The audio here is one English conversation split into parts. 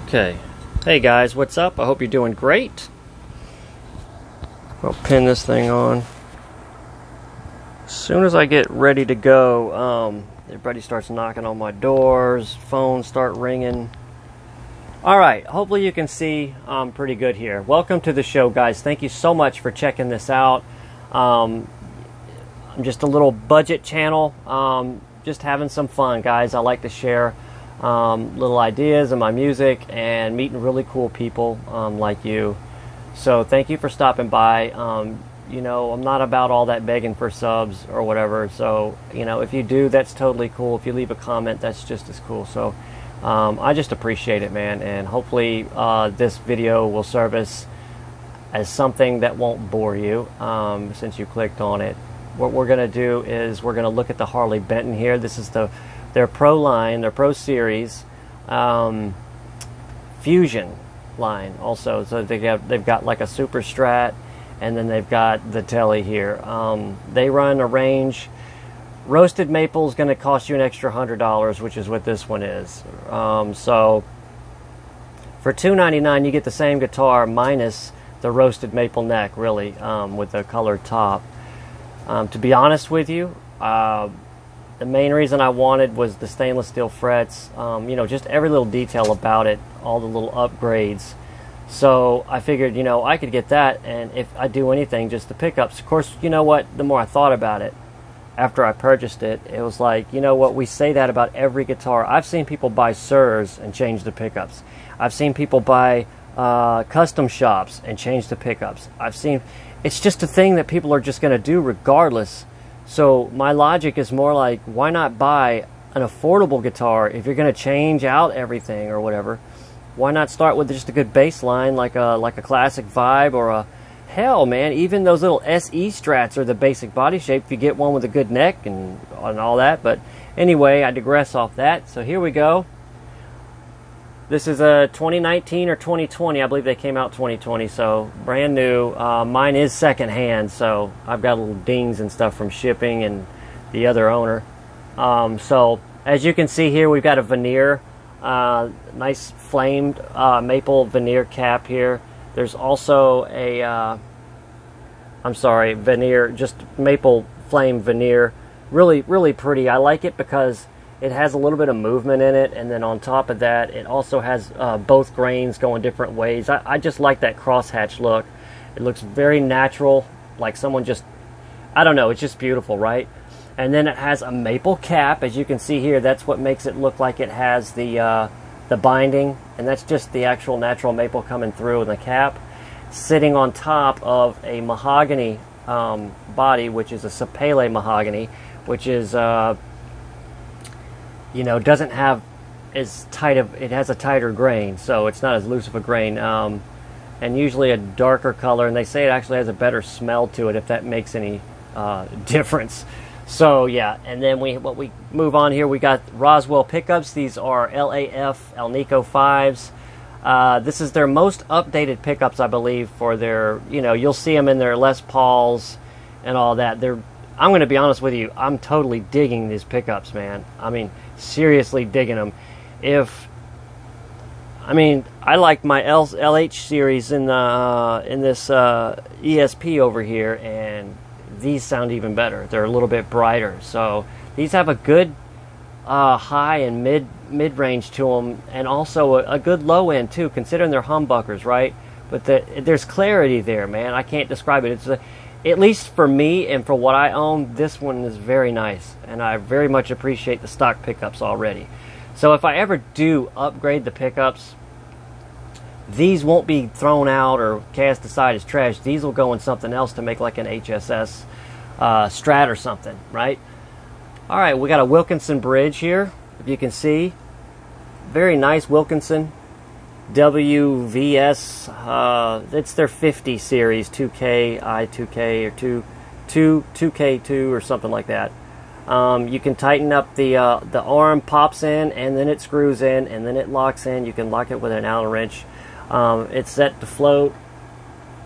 Okay. Hey guys, what's up? I hope you're doing great. I'll pin this thing on. As soon as I get ready to go, everybody starts knocking on my doors, phones start ringing. Alright, hopefully you can see pretty good here. Welcome to the show, guys. Thank you so much for checking this out. I'm just a little budget channel, just having some fun, guys. I like to share little ideas of my music and meeting really cool people like you. So thank you for stopping by. You know, I'm not about all that begging for subs or whatever. So, you know, if you do, that's totally cool. If you leave a comment, that's just as cool. So I just appreciate it, man. And hopefully this video will serve as something that won't bore you since you clicked on it. What we're going to do is we're going to look at the Harley Benton here. This is their Pro line, their Pro Series Fusion line also. So they've got like a Super Strat, and then they've got the Telly here. They run a range. Roasted maple is going to cost you an extra $100, which is what this one is. So for $299, you get the same guitar minus the roasted maple neck, really, with the colored top. To be honest with you, the main reason I wanted was the stainless steel frets, you know, just every little detail about it, all the little upgrades. So I figured, you know, I could get that, and if I do anything, just the pickups. Of course, you know what, the more I thought about it, after I purchased it, it was like, you know what, we say that about every guitar. I've seen people buy Surs and change the pickups. I've seen people buy custom shops and change the pickups. It's just a thing that people are just going to do regardless. So my logic is more like, why not buy an affordable guitar if you're going to change out everything or whatever? Why not start with just a good bass line like a classic Vibe or a, hell, man, even those little SE Strats are the basic body shape if you get one with a good neck and all that. But anyway, I digress off that. So here we go. This is a 2019 or 2020. I believe they came out 2020, so brand new. Mine is secondhand, so I've got little dings and stuff from shipping and the other owner. So as you can see here, we've got a veneer, nice flamed maple veneer cap here. There's also a, veneer, just maple flame veneer. Really, really pretty. I like it because it has a little bit of movement in it, and then on top of that, it also has both grains going different ways. I just like that crosshatch look. It looks very natural, like someone just, I don't know, it's just beautiful, right? And then it has a maple cap, as you can see here. That's what makes it look like it has the binding, and that's just the actual natural maple coming through in the cap, sitting on top of a mahogany body, which is a sapele mahogany, which is you know, doesn't have as tight of, it has a tighter grain, so it's not as loose of a grain, and usually a darker color, and they say it actually has a better smell to it, if that makes any difference. So yeah, and then we move on here, we got Roswell pickups. These are LAF Alnico 5s. This is their most updated pickups, I believe, for their, you know, you'll see them in their Les Pauls and all that. I'm going to be honest with you, I'm totally digging these pickups, man. I mean, seriously digging them. I like my LH series in this ESP over here, and these sound even better. They're a little bit brighter. So these have a good high and mid-range to them, and also a good low end too, considering they're humbuckers, right? But there's clarity there, man. I can't describe it. At least for me and for what I own, this one is very nice, and I very much appreciate the stock pickups already. So if I ever do upgrade the pickups, these won't be thrown out or cast aside as trash. These will go in something else to make like an HSS Strat or something, right? All right, we got a Wilkenson bridge here, if you can see. Very nice Wilkenson. WVS, it's their 50 series, 2K, I2K, or 2K2 or something like that. You can tighten up the arm, pops in, and then it screws in, and then it locks in. You can lock it with an Allen wrench. It's set to float.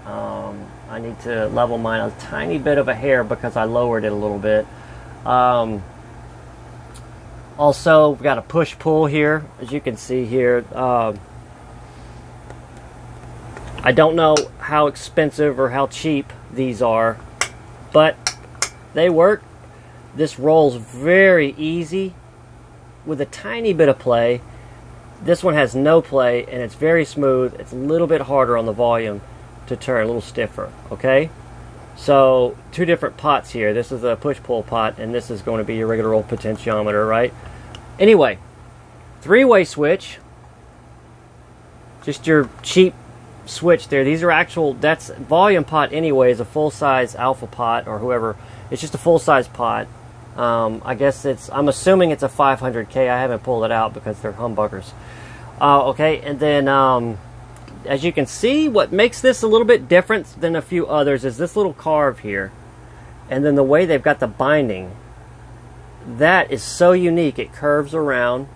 I need to level mine a tiny bit of a hair because I lowered it a little bit. Also, we've got a push-pull here, as you can see here. I don't know how expensive or how cheap these are, but they work. This rolls very easy with a tiny bit of play. This one has no play, and it's very smooth. It's a little bit harder on the volume to turn, a little stiffer, okay? So, two different pots here. This is a push-pull pot, and this is going to be your regular old potentiometer, right? Anyway, three-way switch. Just your cheap switch there. These are actual, that's volume pot anyway, is a full-size alpha pot, or whoever. It's just a full-size pot. I guess I'm assuming it's a 500K. I haven't pulled it out because they're humbuckers. Okay, and then as you can see, what makes this a little bit different than a few others is this little carve here. And then the way they've got the binding. That is so unique. It curves around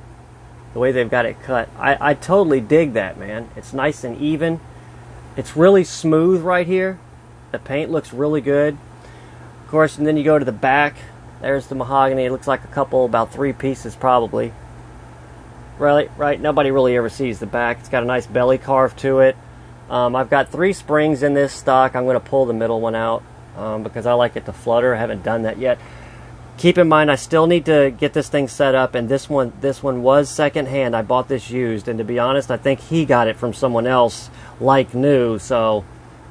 the way they've got it cut. I totally dig that, man. It's nice and even. It's really smooth right here. The paint looks really good. Of course, and then you go to the back. There's the mahogany. It looks like a couple, about 3 pieces probably. Right? Nobody really ever sees the back. It's got a nice belly carve to it. I've got 3 springs in this stock. I'm going to pull the middle one out because I like it to flutter. I haven't done that yet. Keep in mind, I still need to get this thing set up, and this one was secondhand. I bought this used, and to be honest, I think he got it from someone else like new. So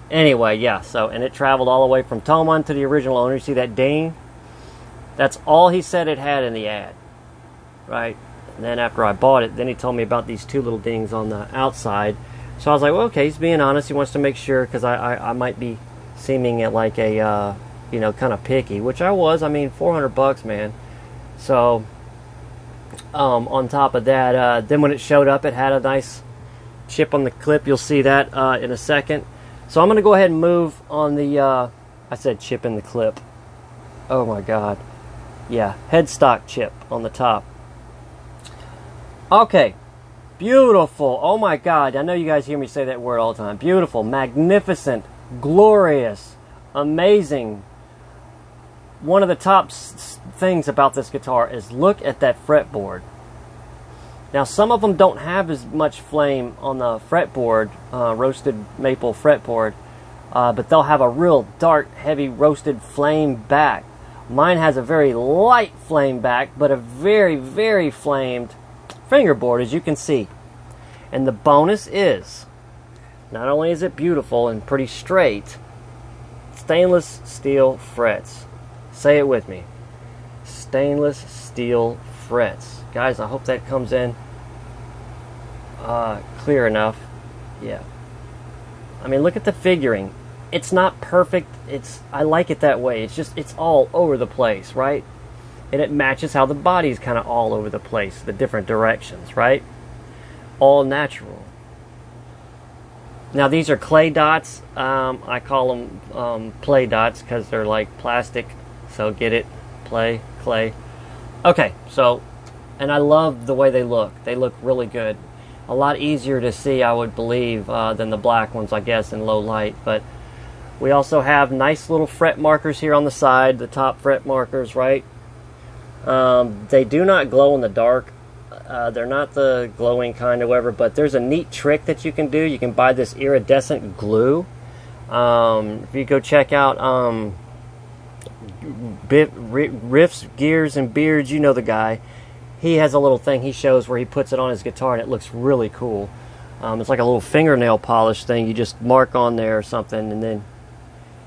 anyway, yeah. So, and it traveled all the way from Toman to the original owner. You see that ding? That's all he said it had in the ad, right? And then after I bought it, then he told me about these 2 little dings on the outside. So I was like, well, okay, he's being honest. He wants to make sure, because I might be seeming like a, you know, kind of picky, which I was. I mean, $400, man. So on top of that, then when it showed up, it had a nice chip on the clip. You'll see that in a second. So I'm going to go ahead and move on the, I said chip in the clip. Oh my God. Yeah, headstock chip on the top. Okay, beautiful. Oh my God, I know you guys hear me say that word all the time. Beautiful, magnificent, glorious, amazing. One of the top things about this guitar is look at that fretboard. Now, some of them don't have as much flame on the fretboard, roasted maple fretboard, but they'll have a real dark, heavy roasted flame back. Mine has a very light flame back, but a very, very flamed fingerboard, as you can see. And the bonus is, not only is it beautiful and pretty straight, stainless steel frets. Say it with me. Stainless steel frets. Guys, I hope that comes in clear enough. Yeah. I mean, look at the figuring. It's not perfect. I like it that way. It's all over the place, right? And it matches how the body's kind of all over the place, the different directions, right? All natural. Now, these are clay dots. I call them play dots because they're like plastic. So get it? Play, clay. Okay, so, and I love the way they look. They look really good. A lot easier to see, I would believe, than the black ones, I guess, in low light. But we also have nice little fret markers here on the side, the top fret markers, right? They do not glow in the dark. They're not the glowing kind, however, but there's a neat trick that you can do. You can buy this iridescent glue. If you go check out Riffs, Gears, and Beards, you know the guy. He has a little thing he shows where he puts it on his guitar, and it looks really cool. It's like a little fingernail polish thing. You just mark on there or something, and then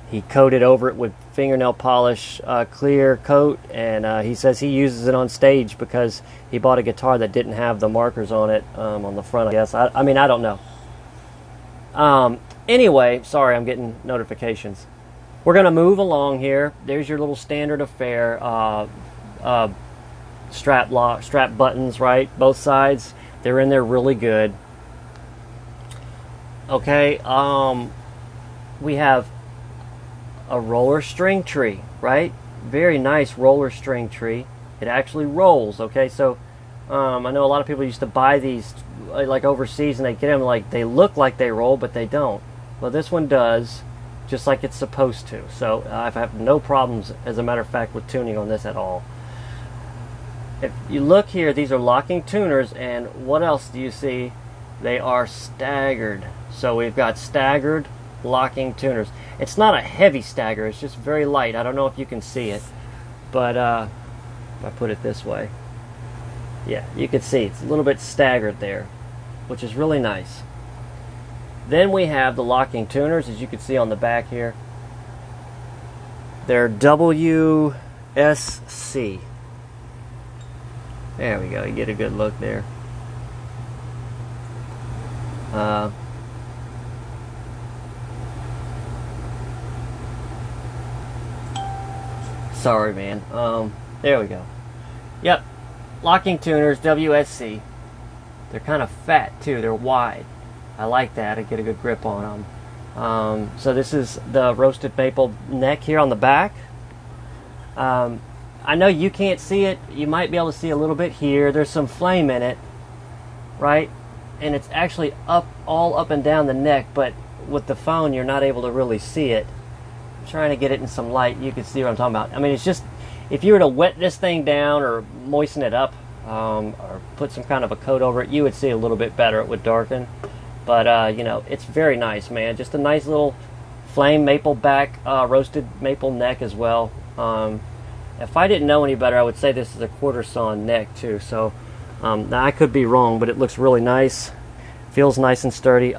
he coated over it with fingernail polish, clear coat, and he says he uses it on stage because he bought a guitar that didn't have the markers on it on the front, I guess. I mean, I don't know. Anyway, sorry, I'm getting notifications. We're going to move along here. There's your little standard affair strap buttons, right? Both sides. They're in there really good. Okay, we have a roller string tree, right? Very nice roller string tree. It actually rolls, okay? So I know a lot of people used to buy these like overseas, and they get them like they look like they roll, but they don't. Well, this one does, just like it's supposed to. So I've had no problems, as a matter of fact, with tuning on this at all. If you look here, these are locking tuners, and what else do you see? They are staggered. So we've got staggered locking tuners. It's not a heavy stagger, it's just very light. I don't know if you can see it, but if I put it this way, yeah, you can see it's a little bit staggered there, which is really nice. Then we have the locking tuners, as you can see on the back here. They're WSC. There we go, you get a good look there. Sorry, man. There we go. Yep, locking tuners, WSC. They're kind of fat too. They're wide. I like that. I get a good grip on them. So this is the roasted maple neck here on the back. I know you can't see it. You might be able to see a little bit here. There's some flame in it, right? And it's actually all up and down the neck, but with the phone you're not able to really see it. I'm trying to get it in some light. You can see what I'm talking about. I mean, it's just, if you were to wet this thing down or moisten it up, or put some kind of a coat over it, you would see a little bit better. It would darken. But you know, it's very nice, man. Just a nice little flame maple back, roasted maple neck as well. If I didn't know any better, I would say this is a quarter sawn neck too. So now I could be wrong, but it looks really nice. Feels nice and sturdy.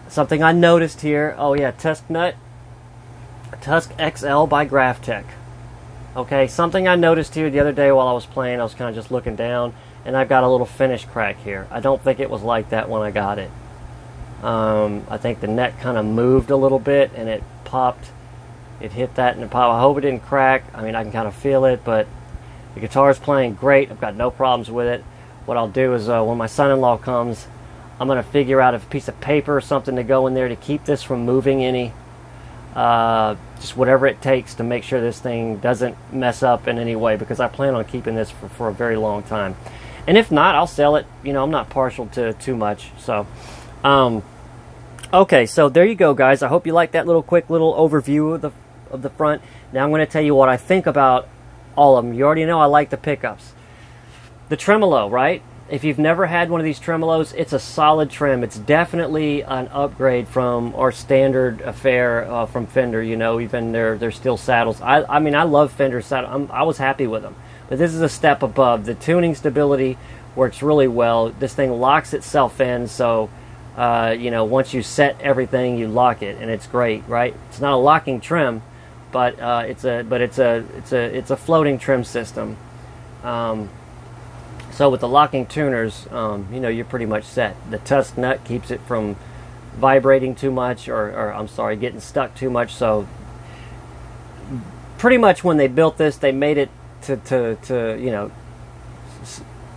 Something I noticed here. Oh yeah, Tusq Nut XL by Graph Tek. Okay, something I noticed here the other day while I was playing. I was kind of just looking down, and I've got a little finish crack here. I don't think it was like that when I got it. I think the neck kind of moved a little bit, and it popped. It hit that and it popped. I hope it didn't crack. I mean, I can kind of feel it, but the guitar is playing great. I've got no problems with it. What I'll do is when my son-in-law comes, I'm going to figure out a piece of paper or something to go in there to keep this from moving any. Just whatever it takes to make sure this thing doesn't mess up in any way, because I plan on keeping this for a very long time. And if not, I'll sell it. You know, I'm not partial to too much. So, okay, so there you go, guys. I hope you liked that quick little overview of the front. Now I'm going to tell you what I think about all of them. You already know I like the pickups. The tremolo, right? If you've never had one of these tremolos, it's a solid trem. It's definitely an upgrade from our standard affair from Fender. You know, even their steel saddles. I mean, I love Fender saddles. I was happy with them. But this is a step above. The tuning stability works really well. This thing locks itself in, so you know, once you set everything, you lock it, and it's great, right? It's not a locking trim, but it's a floating trim system. So with the locking tuners, you know, you're pretty much set. The Tusq Nut keeps it from vibrating too much, or I'm sorry, getting stuck too much. So pretty much when they built this, they made it to you know,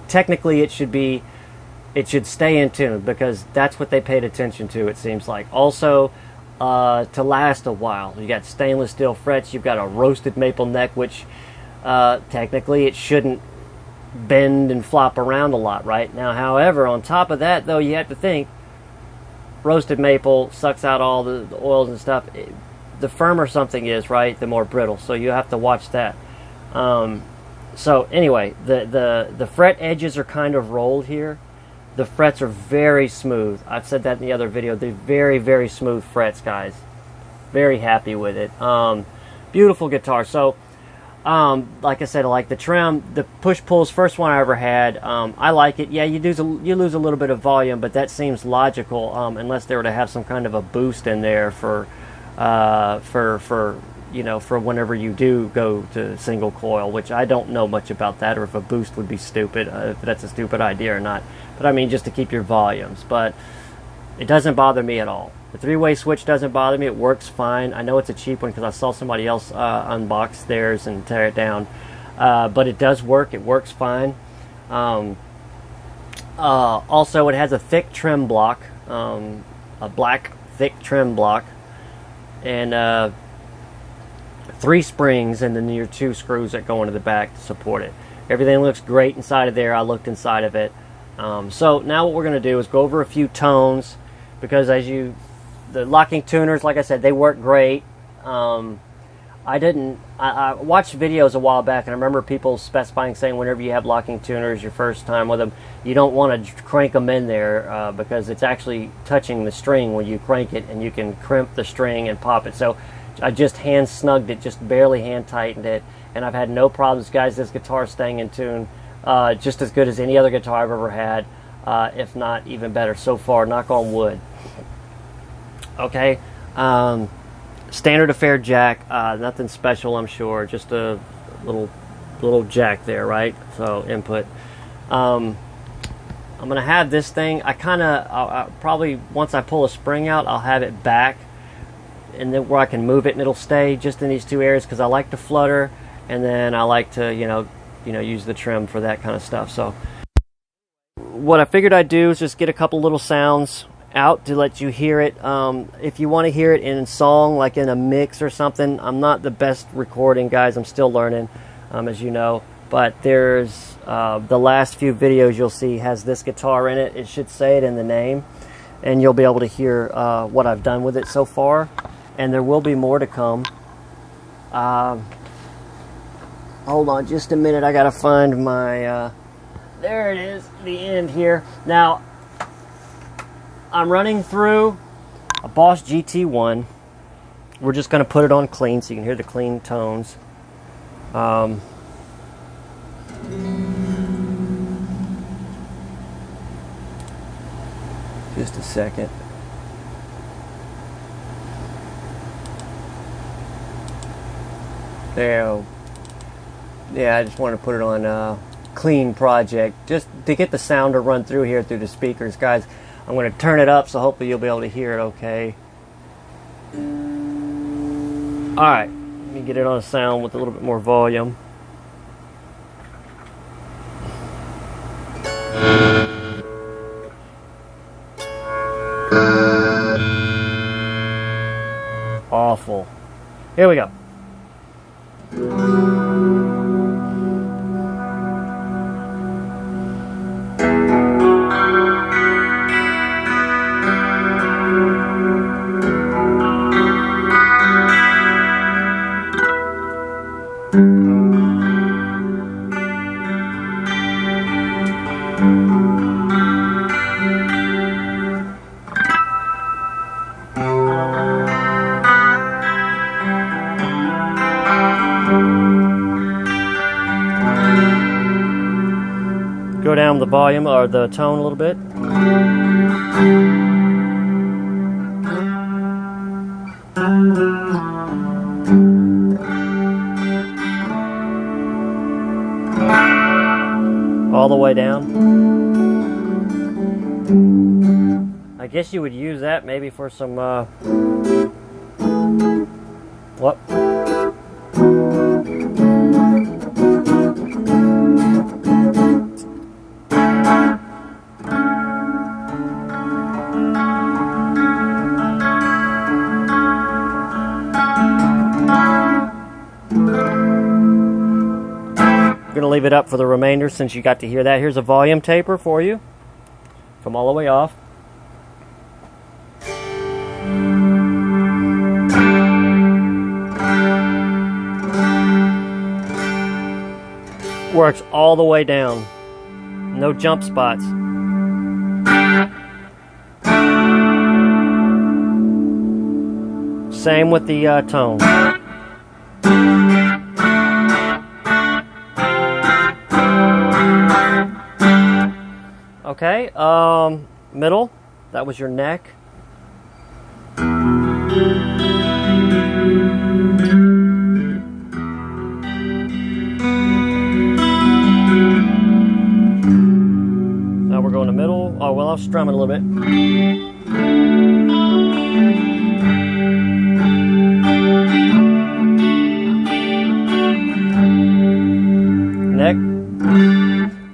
technically it should stay in tune, because that's what they paid attention to, it seems like. Also, to last a while. You got stainless steel frets, you've got a roasted maple neck, which technically it shouldn't bend and flop around a lot, right? Now, however, on top of that, though, you have to think roasted maple sucks out all the oils and stuff. The firmer something is, right, the more brittle. So you have to watch that. So anyway, the fret edges are kind of rolled here. The frets are very smooth. I've said that in the other video. They're very, very smooth frets, guys. Very happy with it. Beautiful guitar. So like I said, I like the trim. The push-pull's first one I ever had. I like it. Yeah, you lose a little bit of volume, but that seems logical, unless they were to have some kind of a boost in there for you know, for whenever you do go to single coil, which I don't know much about that, or if a boost would be stupid, if that's a stupid idea or not. But I mean, just to keep your volumes. But it doesn't bother me at all. The three-way switch doesn't bother me. It works fine. I know it's a cheap one because I saw somebody else unbox theirs and tear it down. But it does work. It works fine. Also, it has a thick trim block, a black thick trim block, and 3 springs, and then your 2 screws that go into the back to support it. Everything looks great inside of there. I looked inside of it. So now what we're going to do is go over a few tones, because the locking tuners, like I said, they work great. I watched videos a while back, and I remember people specifying, saying whenever you have locking tuners your first time with them, you don't want to crank them in there because it's actually touching the string when you crank it, and you can crimp the string and pop it. So I just hand snugged it, just barely hand tightened it, and I've had no problems, guys. This guitar is staying in tune just as good as any other guitar I've ever had, if not even better so far, knock on wood. Okay, standard affair jack, nothing special, I'm sure, just a little jack there, right? So input. I'm gonna have this thing, I'll probably, once I pull a spring out, I'll have it back, and then where I can move it and it'll stay just in these two areas, because I like to flutter, and then I like to use the trim for that kind of stuff. So what I figured I'd do is just get a couple little sounds out to let you hear it. If you want to hear it in song, like in a mix or something, I'm not the best recording, guys. I'm still learning, as you know. But there's the last few videos you'll see has this guitar in it. It should say it in the name, and you'll be able to hear what I've done with it so far. And there will be more to come. Hold on just a minute. I gotta find my there it is, the end here. Now I'm running through a Boss GT1. We're just going to put it on clean so you can hear the clean tones. Just a second. There. Yeah, I just want to put it on clean project just to get the sound to run through here through the speakers, guys. I'm going to turn it up, so hopefully you'll be able to hear it okay. Alright, let me get it on a sound with a little bit more volume. Awful. Here we go. Go down the volume or the tone a little bit. All the way down. I guess you would use that maybe for some what? Leave it up for the remainder since you got to hear that. Here's a volume taper for you. Come all the way off. Works all the way down. No jump spots. Same with the tone. Okay, middle, that was your neck. Now we're going to middle. Oh, well, I'll strum it a little bit. Neck.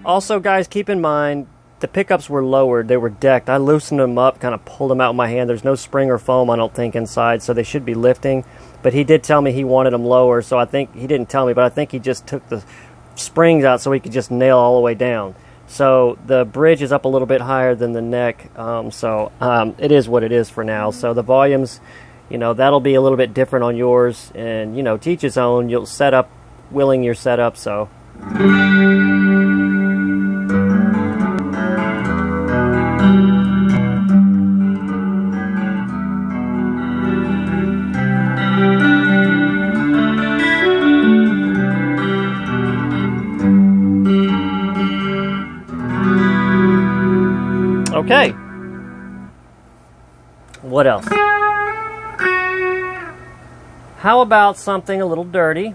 Also, guys, keep in mind, the pickups were lowered. They were decked. I loosened them up, kind of pulled them out with my hand. There's no spring or foam, I don't think, inside, so they should be lifting. But he did tell me he wanted them lower, so I think, he didn't tell me, but I think he just took the springs out so he could just nail all the way down. So the bridge is up a little bit higher than the neck, it is what it is for now. So the volumes, you know, that'll be a little bit different on yours, and, you know, to each his own. You'll set up, willing your setup, so. Okay. What else? How about something a little dirty?